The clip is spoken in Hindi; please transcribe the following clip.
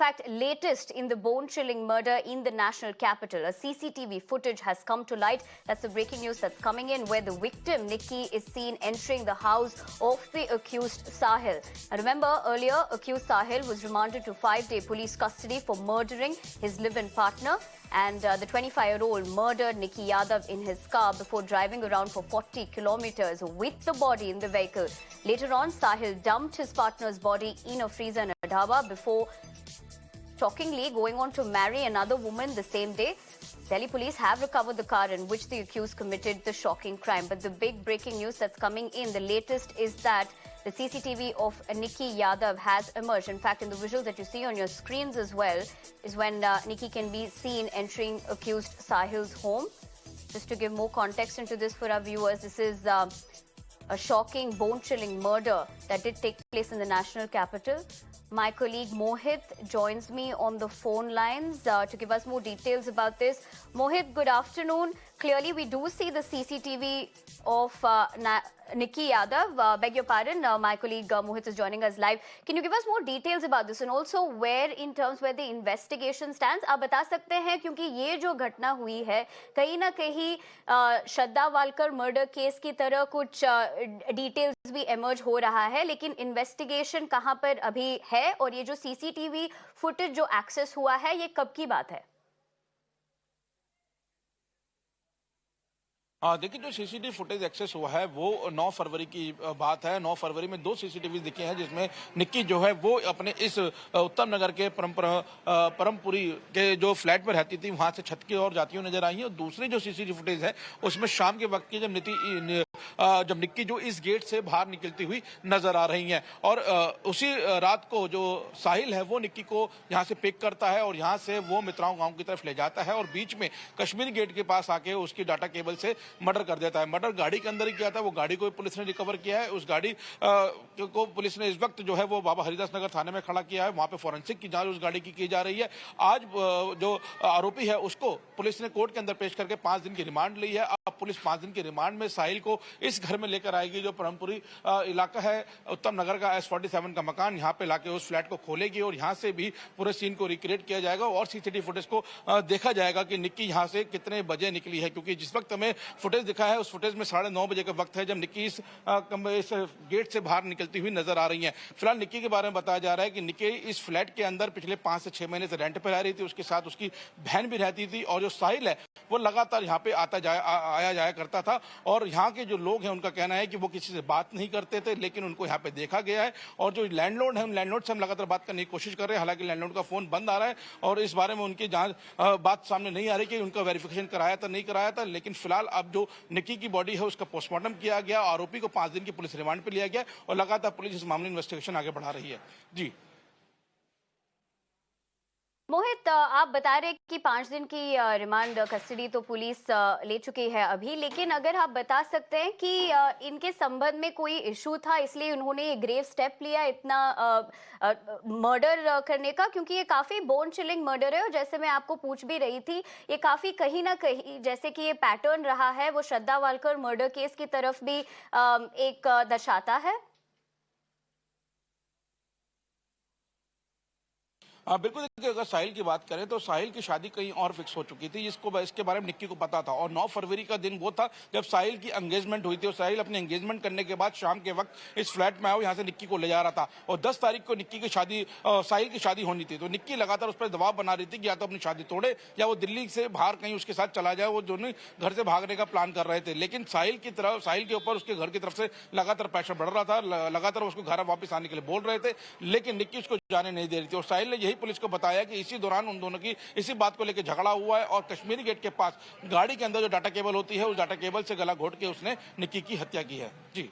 fact, latest in the bone-chilling murder in the national capital. A CCTV footage has come to light. That's the breaking news that's coming in, where the victim, Nikki, is seen entering the house of the accused Sahil. Now, remember, earlier, accused Sahil was remanded to 5-day police custody for murdering his live-in partner. And the 25-year-old murdered Nikki Yadav in his car before driving around for 40 kilometers with the body in the vehicle. Later on, Sahil dumped his partner's body in a freezer in a dhaba before shockingly going on to marry another woman the same day. Delhi police have recovered the car in which the accused committed the shocking crime. But the big breaking news that's coming in, the latest, is that the CCTV of Nikki Yadav has emerged. In fact, in the visuals that you see on your screens as well, is when Nikki can be seen entering accused Sahil's home. Just to give more context into this for our viewers, this is a shocking, bone-chilling murder that did take place in the national capital. My colleague Mohit joins me on the phone lines to give us more details about this. Mohit, good afternoon. Clearly, we do see the CCTV of Nikki Yadav. Beg your pardon, my colleague Mohit is joining us live. Can you give us more details about this, and also where the investigation stands? आप बता सकते हैं, क्योंकि ये जो घटना हुई है, कहीं ना कहीं श्रद्धा वालकर मर्डर केस की तरह कुछ डिटेल्स भी एमर्ज हो रहा है, लेकिन इन्वेस्टिगेशन कहां पर अभी है, और ये जो सीसीटीवी फुटेज जो एक्सेस हुआ है, ये कब की बात है? देखिए, जो सीसीटीवी फुटेज एक्सेस हुआ है वो 9 फरवरी की बात है। 9 फरवरी में 2 सीसीटीवी दिखे हैं, जिसमें निक्की जो है वो अपने इस उत्तम नगर के परमपुरी के जो फ्लैट में रहती थी, वहां से छत की ओर जाती हुई नजर आई है। और दूसरी जो सीसीटीवी फुटेज है उसमें शाम के वक्त की जब निक्की जो इस गेट से बाहर निकलती हुई नजर आ रही है। और उसी रात को जो साहिल है वो निक्की को यहाँ से पिक करता है और यहाँ से वो मित्राओं गांव की तरफ ले जाता है, और बीच में कश्मीरी गेट के पास आके उसकी डाटा केबल से मर्डर कर देता है। मर्डर गाड़ी के अंदर ही किया था। वो गाड़ी को पुलिस ने रिकवर किया है। उस गाड़ी को पुलिस ने इस वक्त जो है वो बाबा हरिदास नगर थाने में खड़ा किया है। वहां पे फॉरेंसिक की जांच उस गाड़ी की जा रही है। आज जो आरोपी है उसको पुलिस ने कोर्ट के अंदर पेश करके 5 दिन की रिमांड ली है। अब पुलिस 5 दिन की रिमांड में साहिल को इस घर में लेकर आएगी, जो परमपुरी इलाका है उत्तम नगर का, S47 का मकान। यहाँ पे लाके उस फ्लैट को खोलेगी और यहाँ से भी पूरे सीन को रिक्रिएट किया जाएगा और सीसीटीवी फुटेज को देखा जाएगा कि निक्की यहाँ से कितने बजे निकली है। क्योंकि जिस वक्त हमें फुटेज दिखा है उस फुटेज में 9:30 बजे का वक्त है जब निक्की इस गेट से बाहर निकलती हुई नजर आ रही है। फिलहाल निक्की के बारे में बताया जा रहा है कि निक्की इस फ्लैट के अंदर पिछले 5 से 6 महीने से रेंट पर रह रही थी। उसके साथ उसकी बहन भी रहती थी, और जो साहिल है वो लगातार यहाँ पे आया जाया करता था। और यहाँ के जो लोग हैं उनका कहना है कि वो किसी से बात नहीं करते थे, लेकिन उनको यहाँ पे देखा गया है। और जो लैंडलॉर्ड है, उन लैंडलॉर्ड से हम लगातार बात करने की कोशिश कर रहे हैं। हालांकि लैंडलॉर्ड का फोन बंद आ रहा है और इस बारे में उनकी बात सामने नहीं आ रही कि उनका वेरिफिकेशन कराया था नहीं कराया था। लेकिन फिलहाल अब जो निक्की की बॉडी है उसका पोस्टमार्टम किया गया, आरोपी को 5 दिन की पुलिस रिमांड पर लिया गया और लगातार पुलिस इस मामले में इन्वेस्टिगेशन आगे बढ़ा रही है। जी मोहित, आप बता रहे कि 5 दिन की रिमांड कस्टडी तो पुलिस ले चुकी है अभी, लेकिन अगर आप बता सकते हैं कि इनके संबंध में कोई इशू था इसलिए उन्होंने ये ग्रेव स्टेप लिया इतना मर्डर करने का? क्योंकि ये काफी बोन चिलिंग मर्डर है, और जैसे मैं आपको पूछ भी रही थी, ये काफी कहीं ना कहीं जैसे कि ये पैटर्न रहा है वो श्रद्धा वालकर मर्डर केस की तरफ भी एक दर्शाता है। बिल्कुल। देखिए, अगर साहिल की बात करें तो साहिल की शादी कहीं और फिक्स हो चुकी थी, इसके बारे में निक्की को पता था। और 9 फरवरी का दिन वो था जब साहिल की एंगेजमेंट हुई थी, और साहिल अपने एंगेजमेंट करने के बाद शाम के वक्त इस फ्लैट में आया, यहाँ से निक्की को ले जा रहा था। और 10 तारीख को निक्की की शादी, साहिल की शादी होनी थी। तो निक्की लगातार उस पर दबाव बना रही थी कि या तो अपनी शादी तोड़े या वो दिल्ली से बाहर कहीं उसके साथ चला जाए। वो दोनों घर से भागने का प्लान कर रहे थे, लेकिन साहिल के ऊपर उसके घर की तरफ से लगातार प्रेशर बढ़ रहा था। लगातार उसको घर वापस आने के लिए बोल रहे थे, लेकिन निक्की उसको जाने नहीं दे रही थी। और साहिल ने यही पुलिस को बताया कि इसी दौरान उन दोनों की इसी बात को लेकर झगड़ा हुआ है, और कश्मीरी गेट के पास गाड़ी के अंदर जो डाटा केबल होती है उस डाटा केबल से गला घोट के उसने निक्की की हत्या की है। जी।